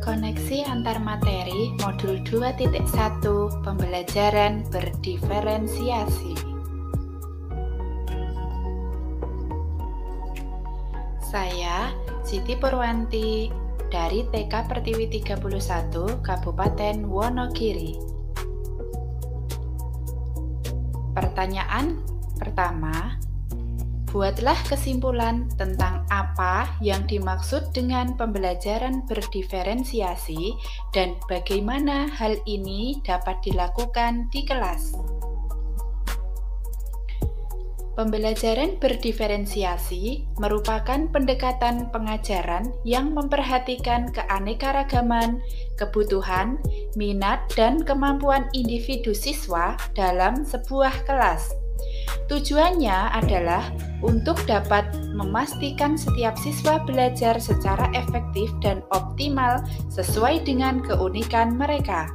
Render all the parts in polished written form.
Koneksi antar materi modul 2.1 Pembelajaran berdiferensiasi. Saya Siti Purwanti dari TK Pertiwi 31 Kabupaten Wonogiri. Pertanyaan pertama, buatlah kesimpulan tentang apa yang dimaksud dengan pembelajaran berdiferensiasi dan bagaimana hal ini dapat dilakukan di kelas. Pembelajaran berdiferensiasi merupakan pendekatan pengajaran yang memperhatikan keanekaragaman, kebutuhan, minat, dan kemampuan individu siswa dalam sebuah kelas. Tujuannya adalah untuk dapat memastikan setiap siswa belajar secara efektif dan optimal sesuai dengan keunikan mereka.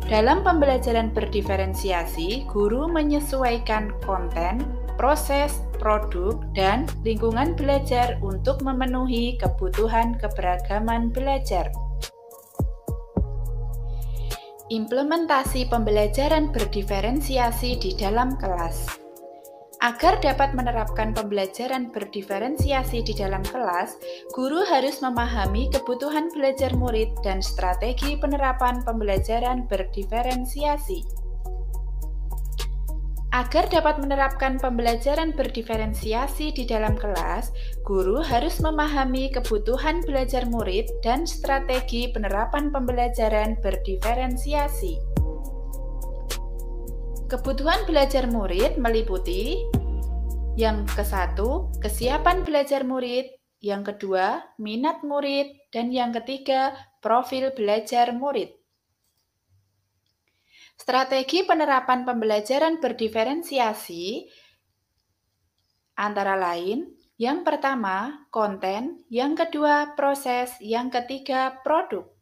Dalam pembelajaran berdiferensiasi, guru menyesuaikan konten, proses, produk, dan lingkungan belajar untuk memenuhi kebutuhan keberagaman belajar. Implementasi pembelajaran berdiferensiasi di dalam kelas. Agar dapat menerapkan pembelajaran berdiferensiasi di dalam kelas, guru harus memahami kebutuhan belajar murid dan strategi penerapan pembelajaran berdiferensiasi. Agar dapat menerapkan pembelajaran berdiferensiasi di dalam kelas, guru harus memahami kebutuhan belajar murid dan strategi penerapan pembelajaran berdiferensiasi. Kebutuhan belajar murid meliputi yang ke-1, kesiapan belajar murid, yang kedua, minat murid, dan yang ketiga, profil belajar murid. Strategi penerapan pembelajaran berdiferensiasi antara lain, yang pertama, konten, yang kedua, proses, yang ketiga, produk.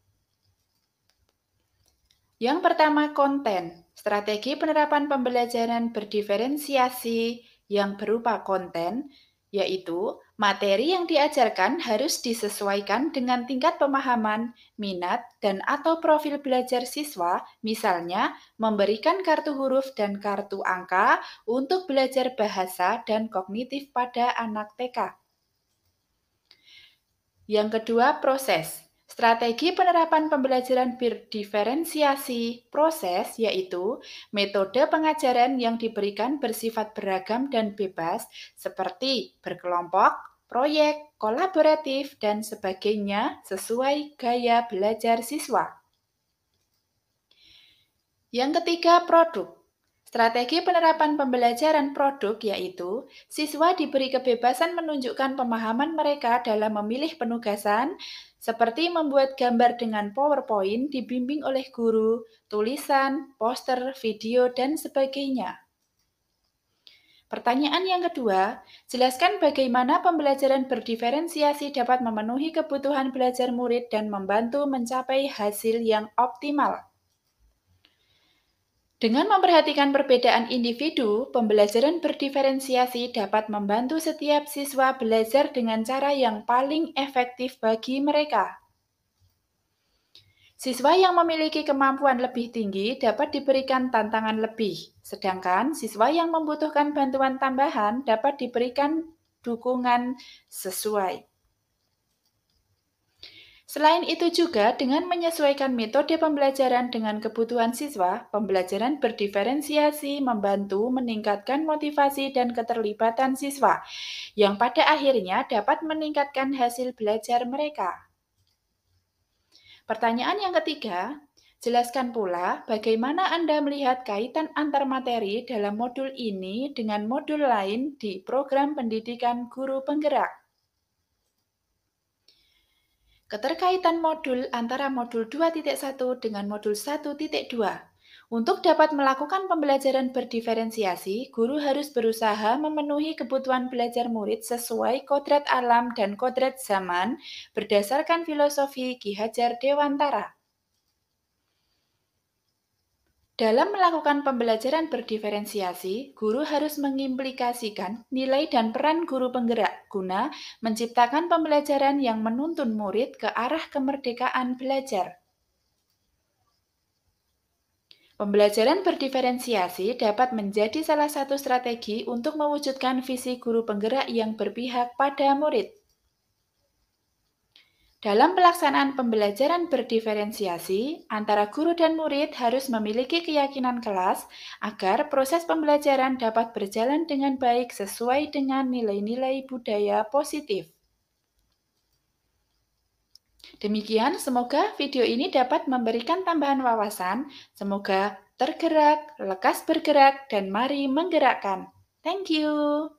Yang pertama, konten. Strategi penerapan pembelajaran berdiferensiasi yang berupa konten, yaitu materi yang diajarkan harus disesuaikan dengan tingkat pemahaman, minat, dan atau profil belajar siswa, misalnya memberikan kartu huruf dan kartu angka untuk belajar bahasa dan kognitif pada anak TK. Yang kedua, proses. Strategi penerapan pembelajaran berdiferensiasi proses yaitu metode pengajaran yang diberikan bersifat beragam dan bebas seperti berkelompok, proyek, kolaboratif, dan sebagainya sesuai gaya belajar siswa. Yang ketiga, produk. Strategi penerapan pembelajaran produk yaitu siswa diberi kebebasan menunjukkan pemahaman mereka dalam memilih penugasan seperti membuat gambar dengan PowerPoint dibimbing oleh guru, tulisan, poster, video, dan sebagainya. Pertanyaan yang kedua, jelaskan bagaimana pembelajaran berdiferensiasi dapat memenuhi kebutuhan belajar murid dan membantu mencapai hasil yang optimal. Dengan memperhatikan perbedaan individu, pembelajaran berdiferensiasi dapat membantu setiap siswa belajar dengan cara yang paling efektif bagi mereka. Siswa yang memiliki kemampuan lebih tinggi dapat diberikan tantangan lebih, sedangkan siswa yang membutuhkan bantuan tambahan dapat diberikan dukungan sesuai. Selain itu juga, dengan menyesuaikan metode pembelajaran dengan kebutuhan siswa, pembelajaran berdiferensiasi membantu meningkatkan motivasi dan keterlibatan siswa, yang pada akhirnya dapat meningkatkan hasil belajar mereka. Pertanyaan yang ketiga, jelaskan pula bagaimana Anda melihat kaitan antar materi dalam modul ini dengan modul lain di program pendidikan guru penggerak. Keterkaitan modul antara modul 2.1 dengan modul 1.2. Untuk dapat melakukan pembelajaran berdiferensiasi, guru harus berusaha memenuhi kebutuhan belajar murid sesuai kodrat alam dan kodrat zaman berdasarkan filosofi Ki Hajar Dewantara. Dalam melakukan pembelajaran berdiferensiasi, guru harus mengimplikasikan nilai dan peran guru penggerak guna menciptakan pembelajaran yang menuntun murid ke arah kemerdekaan belajar. Pembelajaran berdiferensiasi dapat menjadi salah satu strategi untuk mewujudkan visi guru penggerak yang berpihak pada murid. Dalam pelaksanaan pembelajaran berdiferensiasi, antara guru dan murid harus memiliki keyakinan kelas agar proses pembelajaran dapat berjalan dengan baik sesuai dengan nilai-nilai budaya positif. Demikian, semoga video ini dapat memberikan tambahan wawasan. Semoga tergerak, lekas bergerak, dan mari menggerakkan. Thank you.